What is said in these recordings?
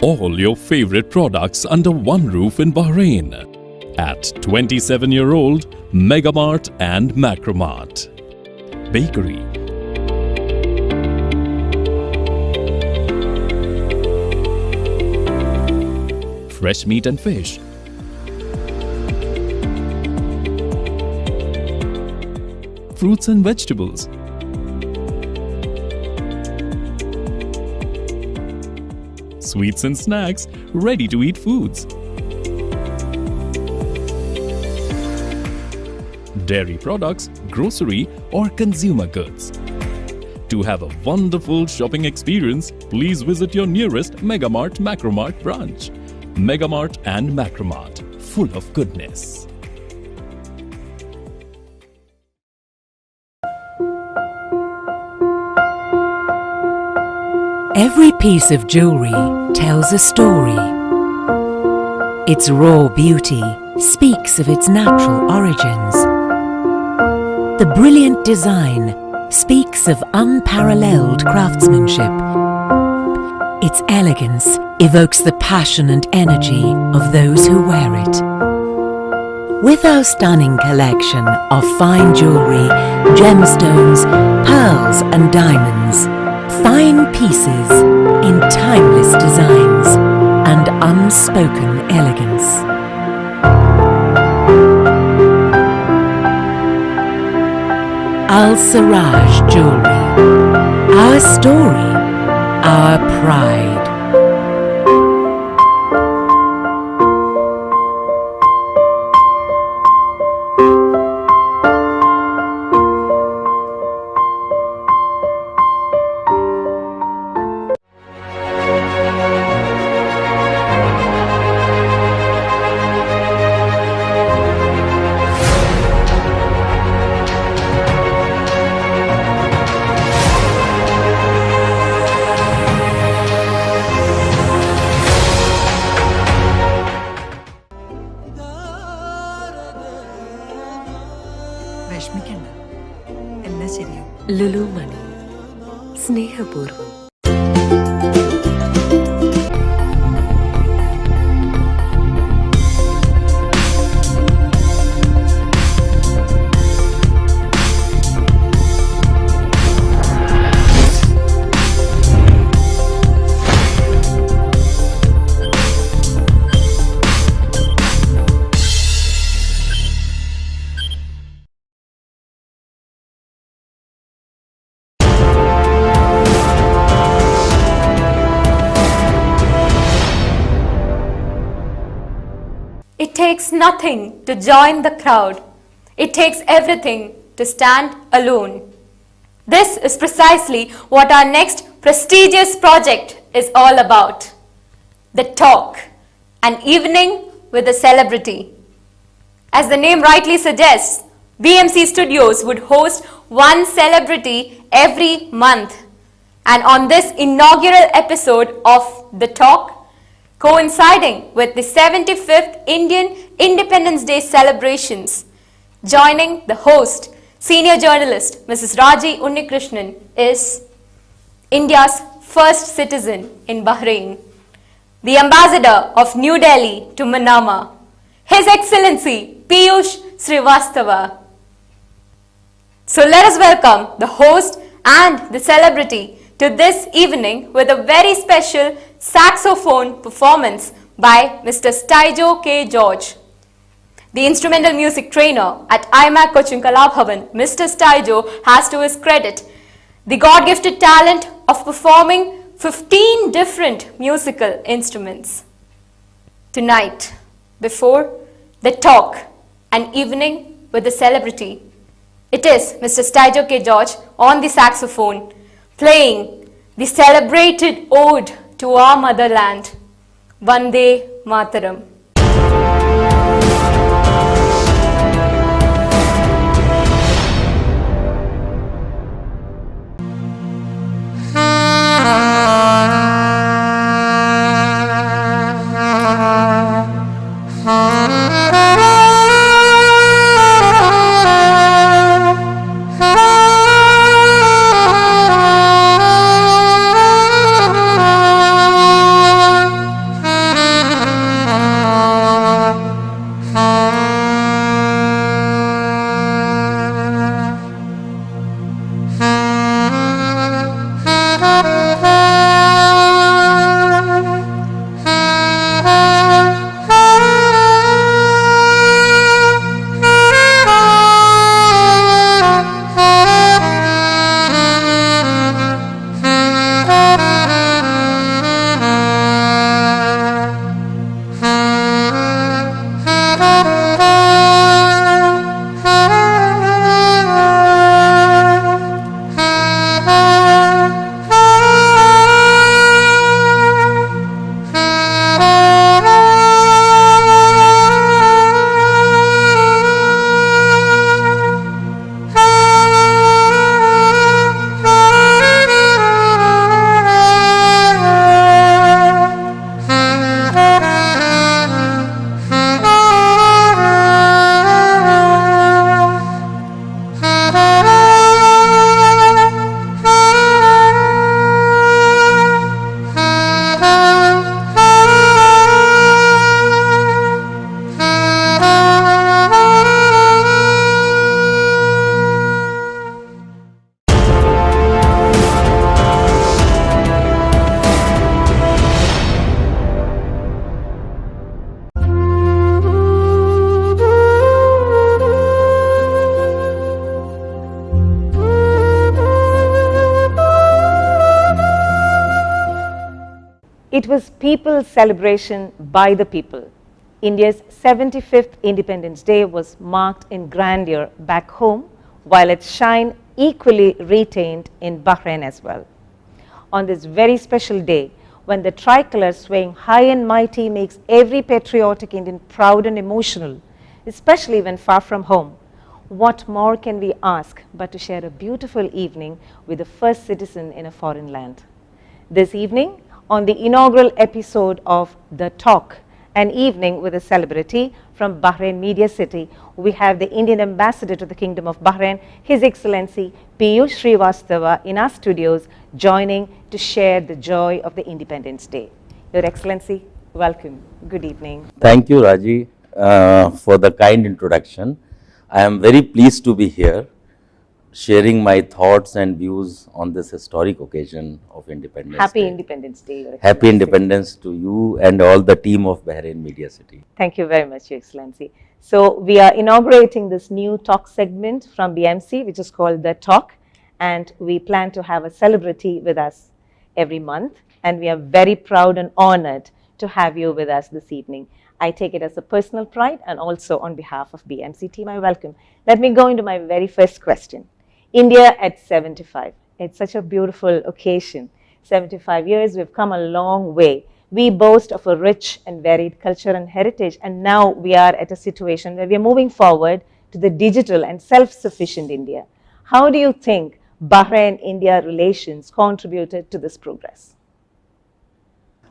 All your favorite products under one roof in Bahrain at 27-year-old Megamart and Macromart. Bakery, fresh meat and fish, fruits and vegetables, sweets and snacks, ready-to-eat foods, dairy products, grocery or consumer goods. To have a wonderful shopping experience, please visit your nearest Megamart Macromart branch. Megamart and Macromart, full of goodness. Every piece of jewelry tells a story. Its raw beauty speaks of its natural origins. The brilliant design speaks of unparalleled craftsmanship. Its elegance evokes the passion and energy of those who wear it. With our stunning collection of fine jewelry, gemstones, pearls and diamonds, fine pieces in timeless designs and unspoken elegance. Al Siraj Jewelry. Our story, our pride. വിഷമിക്കണ്ട, എല്ലാം ശരിയാവും. ലുലു മണി, സ്നേഹപൂർവ്വം. It takes nothing to join the crowd. It takes everything to stand alone. This is precisely what our next prestigious project is all about. The Talk, an evening with a celebrity. As the name rightly suggests, BMC Studios would host one celebrity every month. And on this inaugural episode of The Talk, coinciding with the 75th Indian Independence Day celebrations, joining the host, senior journalist Mrs. Raji Unnikrishnan, is India's first citizen in Bahrain, the ambassador of New Delhi to Manama, His Excellency Piyush Srivastava. So let us welcome the host and the celebrity to this evening with a very special saxophone performance by Mr. Staijo K. George. The instrumental music trainer at IMAC Cochin Kalabhavan, Mr. Staijo, has to his credit the God-gifted talent of performing 15 different musical instruments. Tonight, before The Talk, an evening with a celebrity, it is Mr. Staijo K. George on the saxophone, playing the celebrated ode to our motherland, Vande Mataram. It was people's celebration by the people. India's 75th Independence Day was marked in grandeur back home, while its shine equally retained in Bahrain as well. On this very special day, when the tricolor swaying high and mighty makes every patriotic Indian proud and emotional, especially when far from home, what more can we ask but to share a beautiful evening with the first citizen in a foreign land? This evening, on the inaugural episode of The Talk, an evening with a celebrity from Bahrain Media City, we have the Indian Ambassador to the Kingdom of Bahrain, His Excellency Piyush Srivastava, in our studios, joining to share the joy of the Independence Day. Your Excellency, welcome. Good evening. Thank you, Raji, for the kind introduction. I am very pleased to be here, sharing my thoughts and views on this historic occasion of Independence Happy Day. Independence Day, Your Happy Excellency. Independence to you and all the team of Bahrain Media City. Thank you very much, Your Excellency. So we are inaugurating this new talk segment from BMC, which is called The Talk, and we plan to have a celebrity with us every month, and we are very proud and honored to have you with us this evening. I take it as a personal pride, and also on behalf of BMC team, I welcome. Let me go into my very first question. India at 75. It's such a beautiful occasion. 75 years, we've come a long way. We boast of a rich and varied culture and heritage, and now we are at a situation where we are moving forward to the digital and self-sufficient India. How do you think Bahrain-India relations contributed to this progress?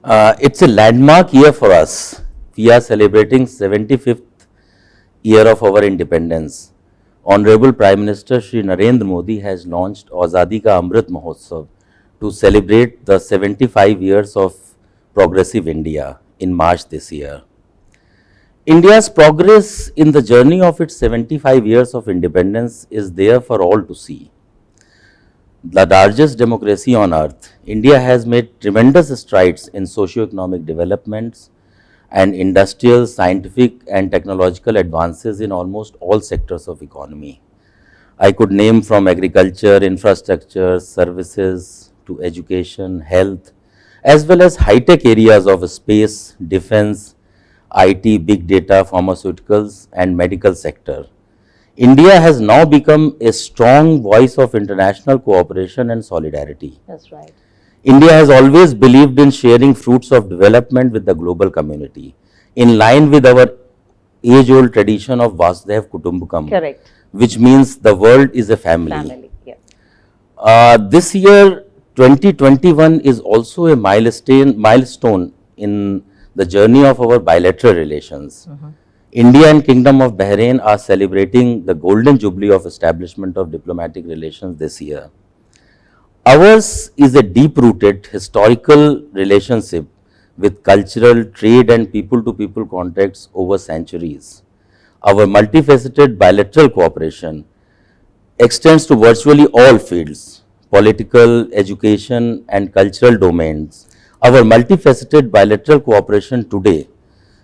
It's a landmark year for us. We are celebrating 75th year of our independence. Honorable Prime Minister Shri Narendra Modi has launched Azadi Ka Amrit Mahotsav to celebrate the 75 years of progressive India in March this year. India's progress in the journey of its 75 years of independence is there for all to see. The largest democracy on earth, India has made tremendous strides in socio-economic developments and industrial, scientific and technological advances in almost all sectors of economy. I could name from agriculture, infrastructure, services to education, health, as well as high-tech areas of space, defense, IT, big data, pharmaceuticals and medical sector. India has now become a strong voice of international cooperation and solidarity. That's right. India has always believed in sharing fruits of development with the global community, in line with our age-old tradition of Vasudev Kutumbakam, Correct. which means the world is a family. Family, yeah. This year, 2021 is also a milestone in the journey of our bilateral relations. India and Kingdom of Bahrain are celebrating the golden jubilee of establishment of diplomatic relations this year. Ours is a deep-rooted historical relationship with cultural, trade and people-to-people contacts over centuries. Our multifaceted bilateral cooperation extends to virtually all fields, political, education and cultural domains. Our multifaceted bilateral cooperation today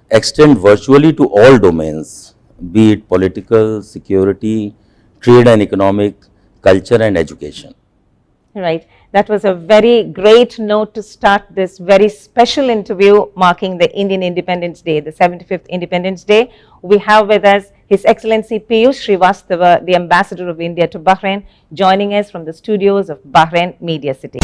extends virtually to all domains, be it political, security, trade and economic, culture and education. Right. That was a very great note to start this very special interview marking the Indian Independence Day, the 75th Independence Day. We have with us His Excellency Piyush Srivastava, the Ambassador of India to Bahrain, joining us from the studios of Bahrain Media City.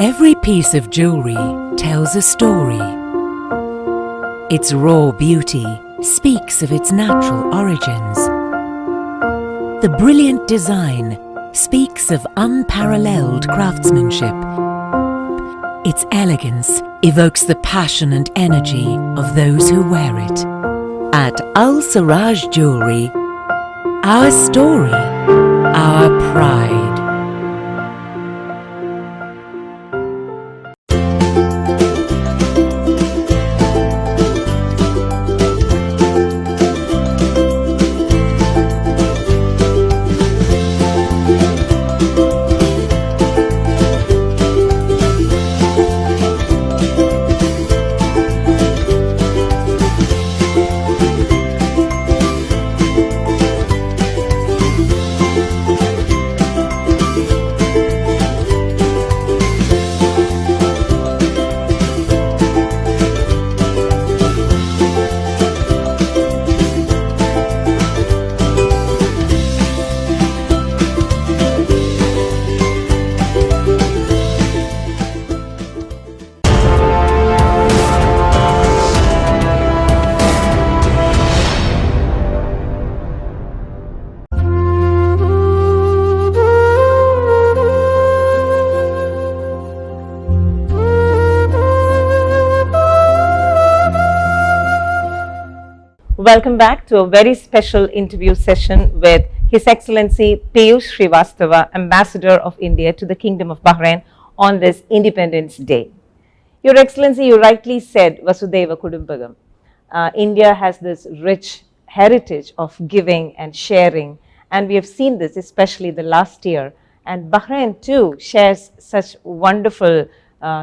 Every piece of jewelry tells a story. Its raw beauty speaks of its natural origins. The brilliant design speaks of unparalleled craftsmanship. Its elegance evokes the passion and energy of those who wear it. At Al Siraj Jewelry, our story, our pride. Welcome back to a very special interview session with His Excellency Piyush Srivastava, Ambassador of India to the Kingdom of Bahrain on this Independence Day. Your Excellency, you rightly said Vasudhaiva Kudumbakam. India has this rich heritage of giving and sharing, and we have seen this especially the last year. And Bahrain too shares such wonderful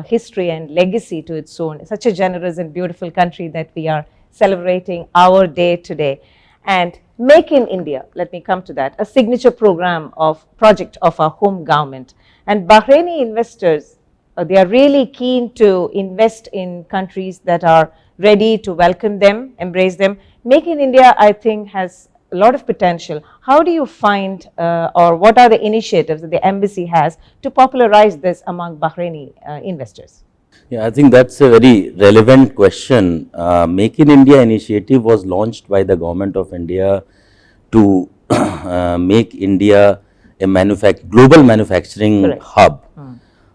history and legacy to its own, such a generous and beautiful country that we are celebrating our day today. And Make in India, let me come to that, a signature project of our home government. And Bahraini investors, they are really keen to invest in countries that are ready to welcome them, embrace them. Make in India, I think, has a lot of potential. How do you find, or what are the initiatives that the embassy has to popularize this among Bahraini investors? Yeah, I think that's a very relevant question. Make in India initiative was launched by the Government of India to make India a global manufacturing hub.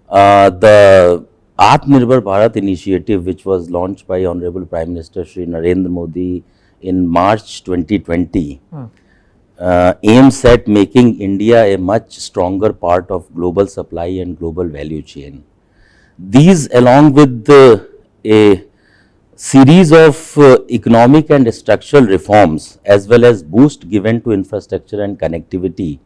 The Atmanirbhar Bharat initiative, which was launched by Honorable Prime Minister Shri Narendra Modi in March 2020, aims at making India a much stronger part of global supply and global value chain. These, along with a series of economic and structural reforms, as well as boost given to infrastructure and connectivity,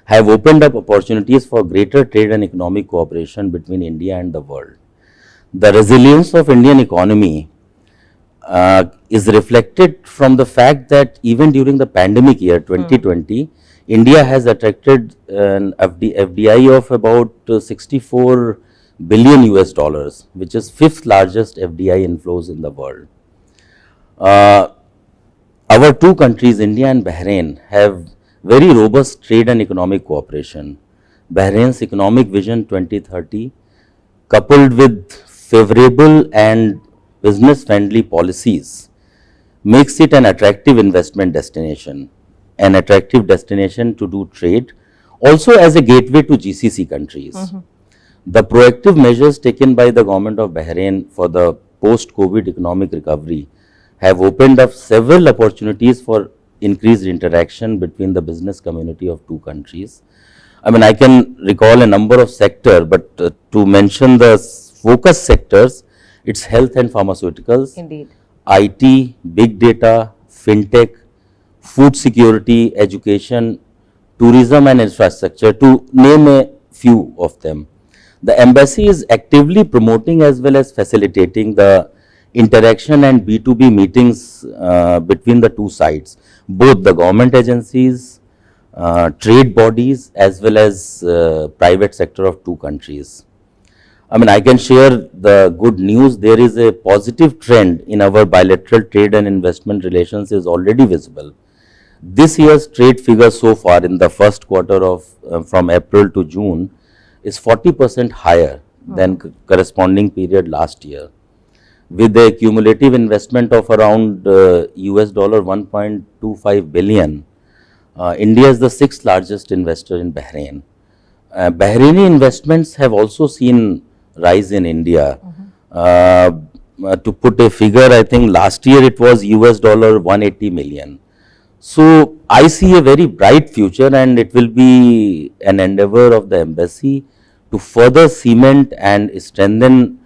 have opened up opportunities for greater trade and economic cooperation between India and the world. The resilience of Indian economy is reflected from the fact that even during the pandemic year 2020, India has attracted an FDI of about 64 billion US dollars, which is 5th largest FDI inflows in the world. Our two countries, India and Bahrain, have very robust trade and economic cooperation. Bahrain's Economic Vision 2030, coupled with favorable and business-friendly policies, makes it an attractive investment destination, an attractive destination to do trade, also as a gateway to GCC countries. The proactive measures taken by the government of Bahrain for the post-COVID economic recovery have opened up several opportunities for increased interaction between the business community of two countries. I mean, I can recall a number of sectors, but to mention the focus sectors, it's health and pharmaceuticals, Indeed, IT, big data, fintech, food security, education, tourism and infrastructure, to name a few of them. The embassy is actively promoting as well as facilitating the interaction and B2B meetings between the two sides, both the government agencies, trade bodies, as well as private sector of two countries. I mean, I can share the good news. There is a positive trend in our bilateral trade and investment relations is already visible. This year's trade figure so far in the first quarter of from April to June is 40% higher than corresponding period last year, with a cumulative investment of around US dollar 1.25 billion. India is the 6th largest investor in Bahrain. Bahraini investments have also seen rise in India. to put a figure, I think last year it was US dollar 180 million. So I see a very bright future, and it will be an endeavor of the embassy to further cement and strengthen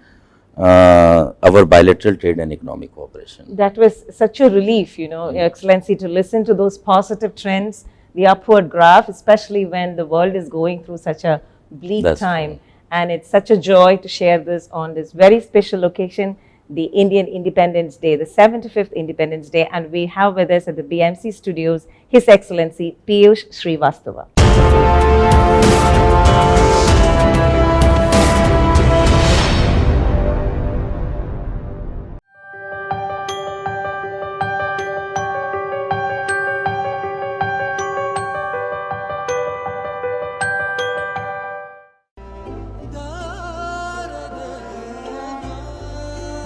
our bilateral trade and economic cooperation. That was such a relief, you know, Your Excellency, to listen to those positive trends, the upward graph, especially when the world is going through such a bleak That's time. true. And it's such a joy to share this on this very special occasion, the Indian Independence Day, the 75th Independence Day. And we have with us at the BMC studios, His Excellency Piyush Srivastava.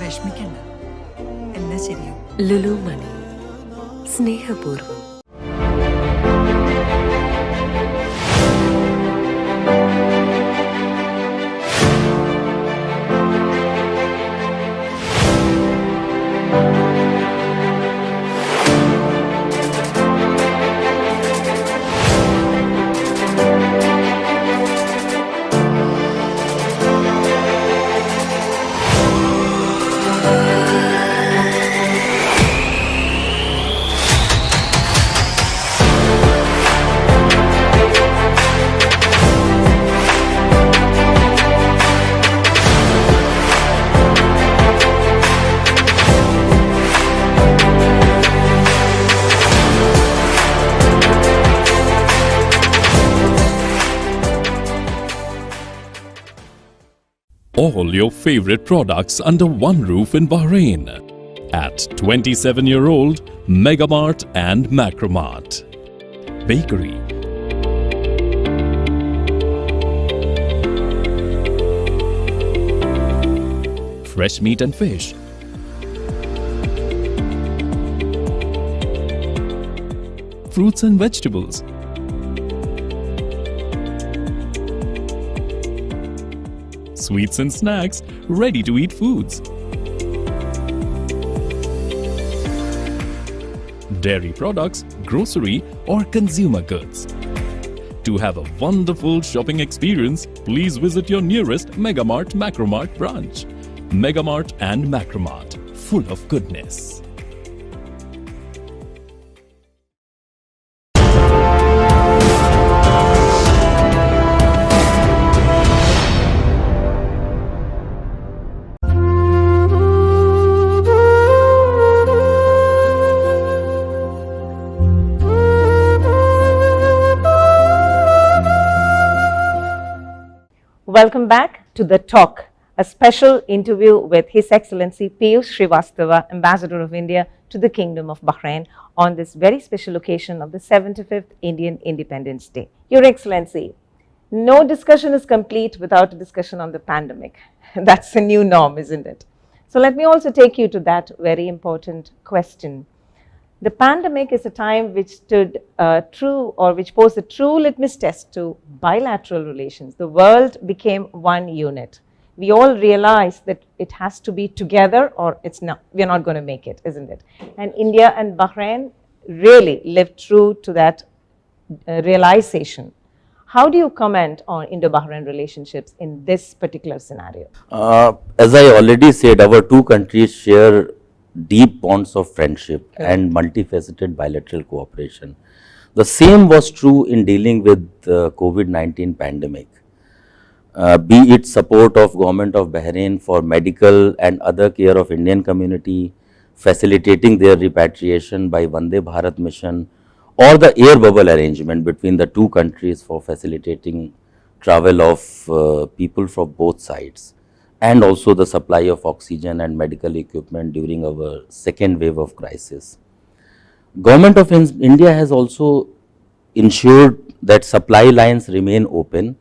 വിഷമിക്കണ്ട, എല്ലാം ശരിയാവും. ലുലു മണി സ്നേഹപൂർവ്വം. All your favorite products under one roof in Bahrain. At 27-year-old Megamart and Macromart. Bakery, fresh meat and fish, fruits and vegetables, sweets and snacks, ready-to-eat foods, dairy products, grocery or consumer goods. To have a wonderful shopping experience, please visit your nearest Megamart Macromart branch. Megamart and Macromart, full of goodness. Welcome back to The Talk, a special interview with His Excellency Piyush Srivastava, Ambassador of India to the Kingdom of Bahrain, on this very special occasion of the 75th Indian Independence Day. Your Excellency, no discussion is complete without a discussion on the pandemic. That's a new norm, isn't it? So let me also take you to that very important question. The pandemic is a time which stood true, or which posed a true litmus test to bilateral relations. The world became one unit. We all realized that it has to be together or it's not, we're not going to make it, isn't it? And India and Bahrain really lived true to that realization. How do you comment on Indo-Bahrain relationships in this particular scenario? As I already said, our two countries share deep bonds of friendship and multifaceted bilateral cooperation. The same was true in dealing with the COVID-19 pandemic. Be it support of government of Bahrain for medical and other care of Indian community, facilitating their repatriation by Vande Bharat mission, or the air bubble arrangement between the two countries for facilitating travel of people from both sides, and also the supply of oxygen and medical equipment during our second wave of crisis. Government of India has also ensured that supply lines remain open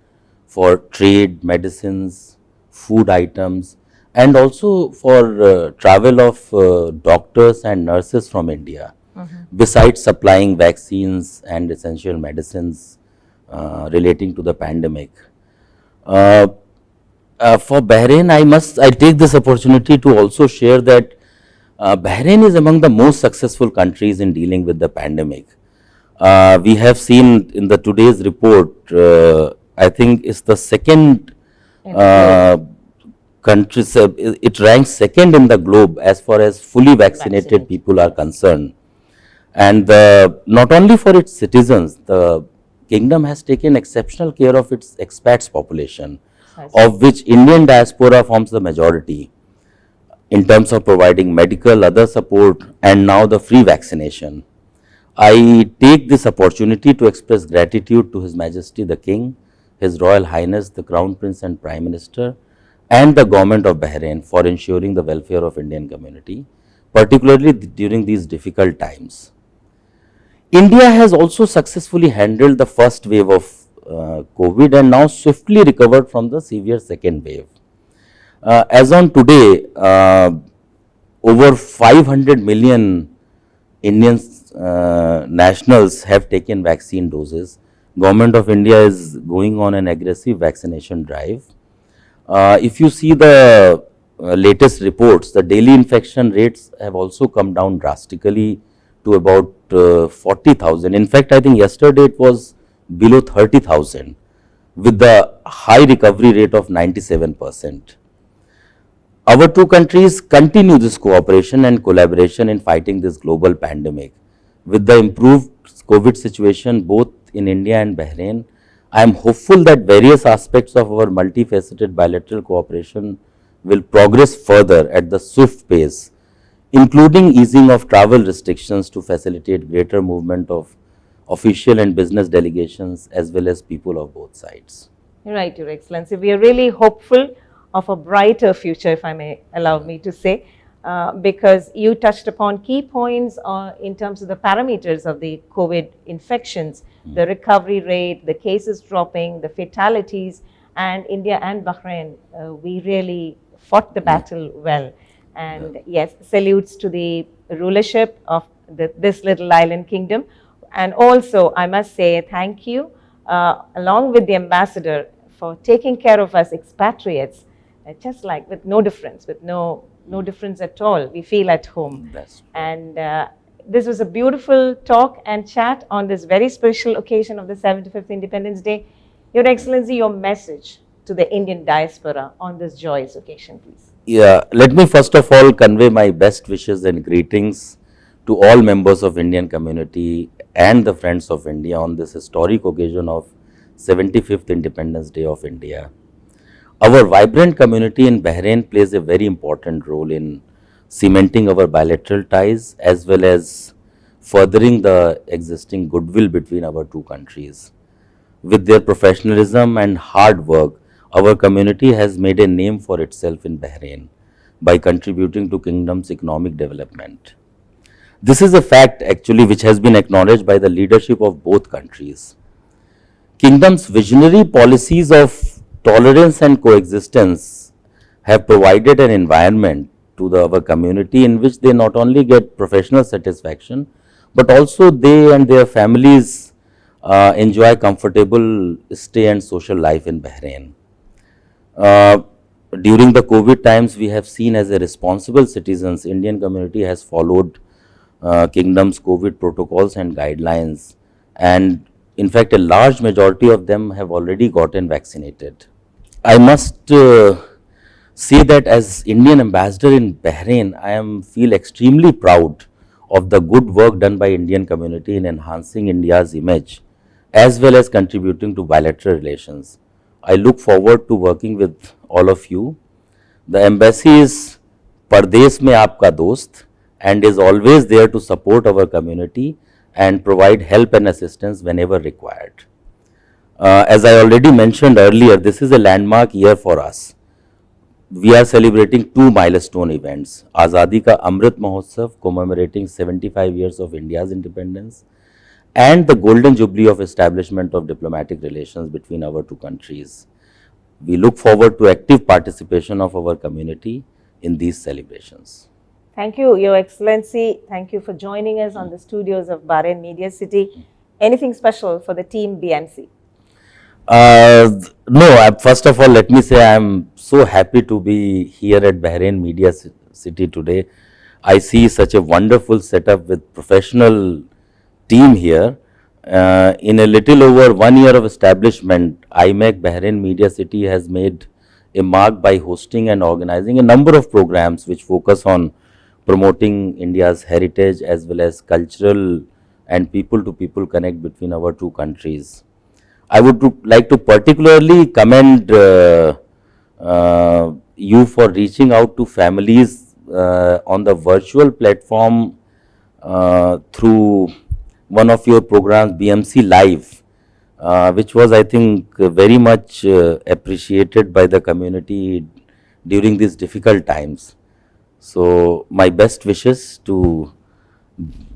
for trade, medicines, food items, and also for travel of doctors and nurses from India, besides supplying vaccines and essential medicines relating to the pandemic. For Bahrain, I take this opportunity to also share that Bahrain is among the most successful countries in dealing with the pandemic. We have seen in the today's report, I think it's the second country, it ranks second in the globe as far as fully vaccinated people are concerned. And not only for its citizens, the kingdom has taken exceptional care of its expats population, of which Indian diaspora forms the majority in terms of providing medical, other support, and now the free vaccination. I take this opportunity to express gratitude to His Majesty the King, His Royal Highness the Crown Prince and Prime Minister, and the government of Bahrain for ensuring the welfare of Indian community, particularly during these difficult times. India has also successfully handled the first wave of COVID and now swiftly recovered from the severe second wave. As on today, over 500 million Indian nationals have taken vaccine doses. Government of India is going on an aggressive vaccination drive. If you see the latest reports, the daily infection rates have also come down drastically to about 40,000. In fact, I think yesterday it was below 30,000 with the high recovery rate of 97%. Our two countries continue this cooperation and collaboration in fighting this global pandemic. With the improved COVID situation both in India and Bahrain, I am hopeful that various aspects of our multifaceted bilateral cooperation will progress further at the swift pace, including easing of travel restrictions to facilitate greater movement of official and business delegations as well as people of both sides. Right, Your Excellency. We are really hopeful of a brighter future, if I may allow me to say, because you touched upon key points in terms of the parameters of the COVID infections, the recovery rate, the cases dropping, the fatalities, and India and Bahrain, we really fought the battle well. And yes, salutes to the rulership of this little island kingdom. And also, I must say thank you, along with the ambassador, for taking care of us expatriates, just like with no difference, no difference at all. We feel at home. And this was a beautiful talk and chat on this very special occasion of the 75th Independence Day. Your Excellency, your message to the Indian diaspora on this joyous occasion, please. Yeah, let me first of all convey my best wishes and greetings to all members of Indian community and the friends of India on this historic occasion of 75th Independence Day of India. Our vibrant community in Bahrain plays a very important role in cementing our bilateral ties as well as furthering the existing goodwill between our two countries. With their professionalism and hard work, our community has made a name for itself in Bahrain by contributing to kingdom's economic development. This is a fact actually which has been acknowledged by the leadership of both countries. Kingdom's visionary policies of tolerance and coexistence have provided an environment to our community in which they not only get professional satisfaction, but also they and their families enjoy comfortable stay and social life in Bahrain. During the COVID times, we have seen as a responsible citizens, Indian community has followed kingdom's COVID protocols and guidelines, and in fact a large majority of them have already gotten vaccinated. I must say that as Indian ambassador in Bahrain, I feel extremely proud of the good work done by Indian community in enhancing India's image as well as contributing to bilateral relations. I look forward to working with all of you. The embassy is Pardesh mein aapka dost and is always there to support our community and provide help and assistance whenever required. As I already mentioned earlier, this is a landmark year for us. We are celebrating two milestone events, Azadi Ka Amrit Mahotsav commemorating 75 years of India's independence and the Golden Jubilee of establishment of diplomatic relations between our two countries. We look forward to active participation of our community in these celebrations. Thank you, Your Excellency. Thank you for joining us on the studios of Bahrain Media City. Anything special for the team BMC? No, first of all, let me say I am so happy to be here at Bahrain Media City today. I see such a wonderful setup with professional team here. In a little over 1 year of establishment, IMEC Bahrain Media City has made a mark by hosting and organizing a number of programs which focus on promoting India's heritage as well as cultural and people-to-people connect between our two countries. I would like to particularly commend you for reaching out to families on the virtual platform through one of your programs, BMC Live, which was, I think, very much appreciated by the community during these difficult times. So, my best wishes to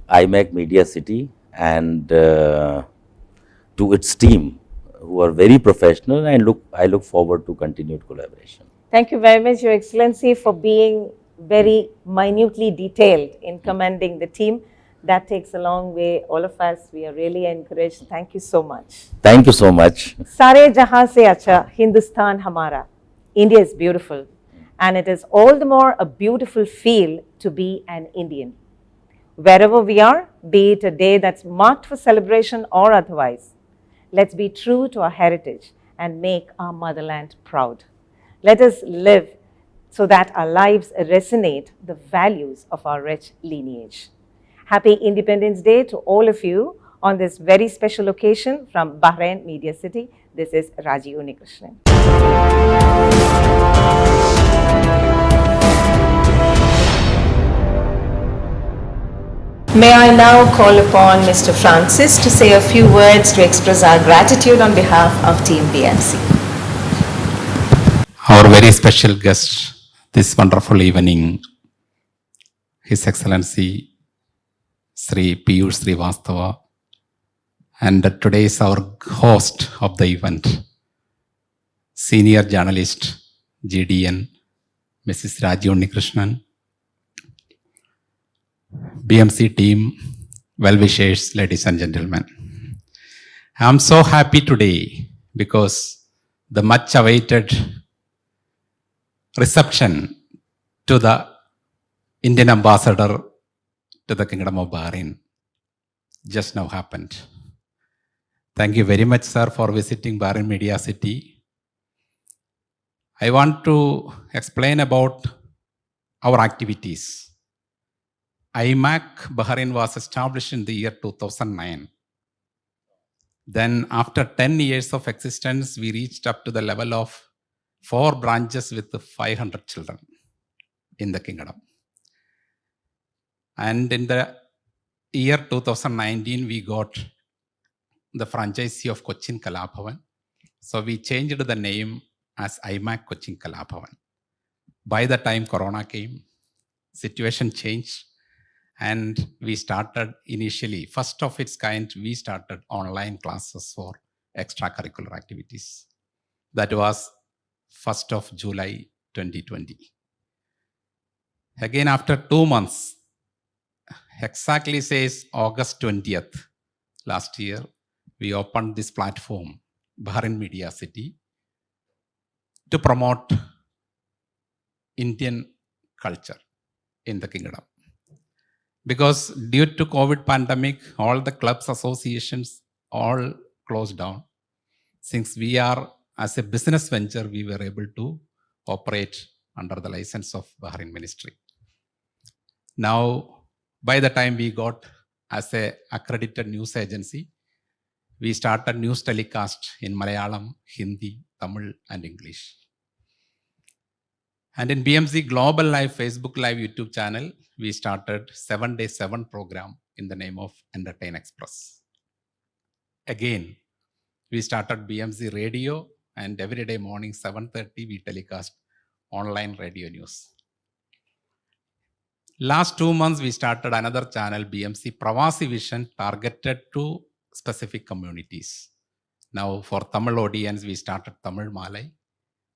IMEC Media City and to its team, who are very professional, and I look forward to continued collaboration. Thank you very much, Your Excellency, for being very minutely detailed in commending the team. That takes a long way. All of us, we are really encouraged. Thank you so much. Thank you so much. Sare jahan se acha Hindustan hamara. India is beautiful, and it is all the more a beautiful feel to be an Indian. Wherever we are, be it a day that's marked for celebration or otherwise, let's be true to our heritage and make our motherland proud. Let us live so that our lives resonate the values of our rich lineage. Happy Independence Day to all of you on this very special occasion from Bahrain Media City. This is Raji Unikrishnan. May I now call upon Mr. Francis to say a few words to express our gratitude on behalf of Team BMC. Our very special guest this wonderful evening, His Excellency Sri Piyush Srivastava, and today is our host of the event, Senior Journalist GDN, Mrs. Raji Unikrishnan, BMC team, well-wishers, ladies and gentlemen. I am so happy today because the much-awaited reception to the Indian ambassador to the Kingdom of Bahrain just now happened. Thank you very much, sir, for visiting Bahrain Media City. I want to explain about our activities. IMAC Bahrain was established in the year 2009. Then after 10 years of existence, we reached up to the level of 4 branches with 500 children in the kingdom. And in the year 2019, we got the franchisee of Cochin Kalabhavan. So we changed the name as IMAC Cochin Kalabhavan. By the time Corona came, situation changed, and we started initially, first of its kind, we started online classes for extracurricular activities. That was 1st of July 2020. Again, after 2 months, exactly says August 20th last year, we opened this platform, Bahrain Media City, to promote Indian culture in the kingdom. Because due to COVID pandemic, all the clubs, associations, all closed down. Since we are, as a business venture, we were able to operate under the license of Bahrain Ministry. Now, by the time we got as a accredited news agency, we started news telecast in Malayalam, Hindi, Tamil, and English. And in BMC Global Live, Facebook Live YouTube channel, we started 7-day 7 program in the name of Entertain Express. Again, we started BMC Radio, and every day morning 7:30 we telecast online radio news. Last 2 months, we started another channel, BMC Pravasi Vision, targeted to specific communities. Now, for Tamil audience, we started Tamil Malay.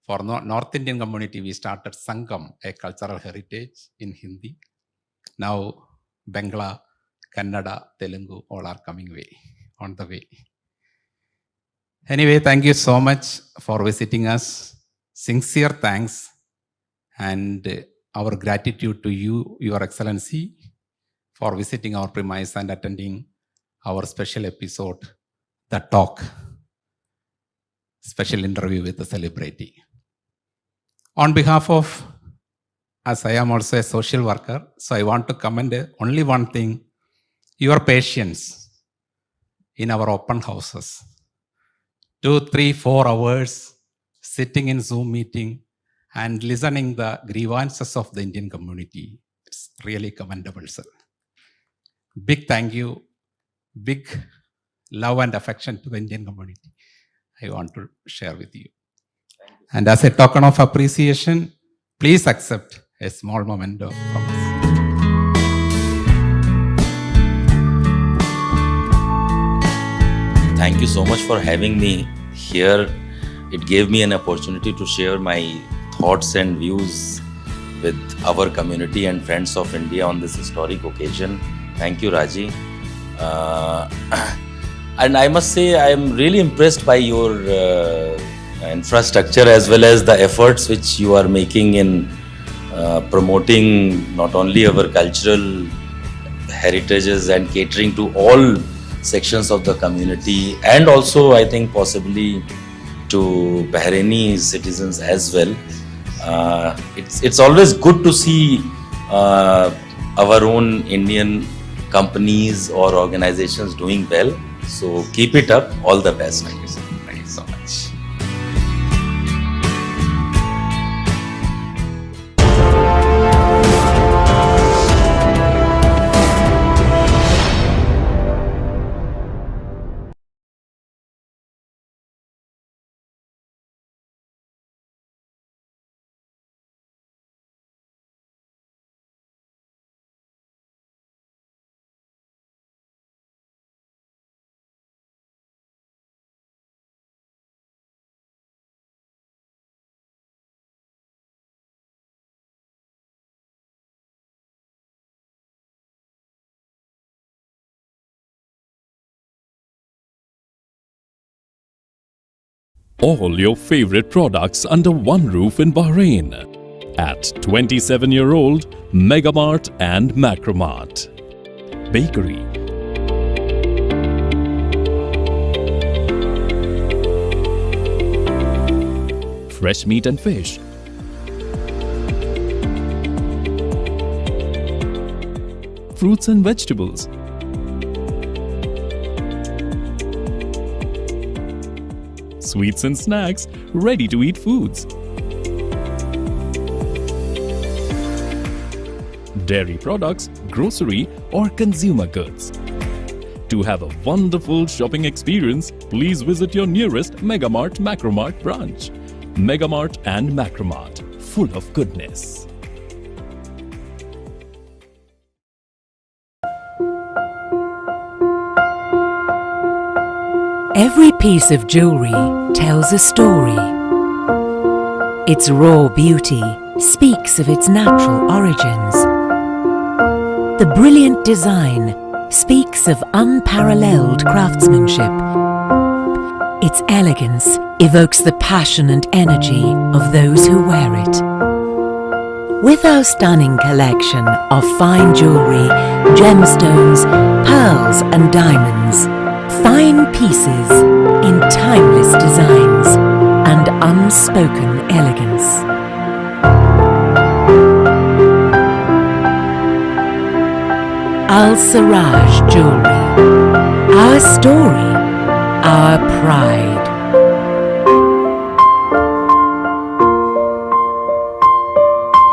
For North Indian community, we started Sangam, a cultural heritage in Hindi. Now, Bangla, Kannada, Telugu, all are coming on the way. Anyway, thank you so much for visiting us. Sincere thanks and our gratitude to you, Your Excellency, for visiting our premise and attending our special episode, The Talk, special interview with the celebrity. On behalf of, as I am also a social worker, so I want to commend only one thing, your patience in our open houses. 2, 3, 4 hours sitting in Zoom meeting and listening the grievances of the Indian community. It's really commendable, sir. Big thank you, big love and affection to the Indian community. I want to share with you. And as a token of appreciation, please accept a small memento from us. Thank you so much for having me here. It gave me an opportunity to share my thoughts and views with our community and friends of India on this historic occasion. Thank you, Raji. And I must say, I am really impressed by your infrastructure as well as the efforts which you are making in promoting not only our cultural heritages and catering to all sections of the community, and also I think possibly to Bahraini citizens as well. It's always good to see our own Indian companies or organizations doing well. So keep it up. All the best. Thank you, sir. Thank you so much. All your favorite products under one roof in Bahrain at 27-year-old Megamart and Macromart. Bakery, fresh meat and fish, fruits and vegetables, sweets and snacks, ready-to-eat foods, dairy products, grocery or consumer goods. To have a wonderful shopping experience, please visit your nearest Megamart Macromart branch. Megamart and Macromart, full of goodness. Every piece of jewelry tells a story. Its raw beauty speaks of its natural origins. The brilliant design speaks of unparalleled craftsmanship. Its elegance evokes the passion and energy of those who wear it. With our stunning collection of fine jewelry, gemstones, pearls and diamonds, fine pieces in timeless designs and unspoken elegance. Al Siraj Jewelry. Our story, our pride.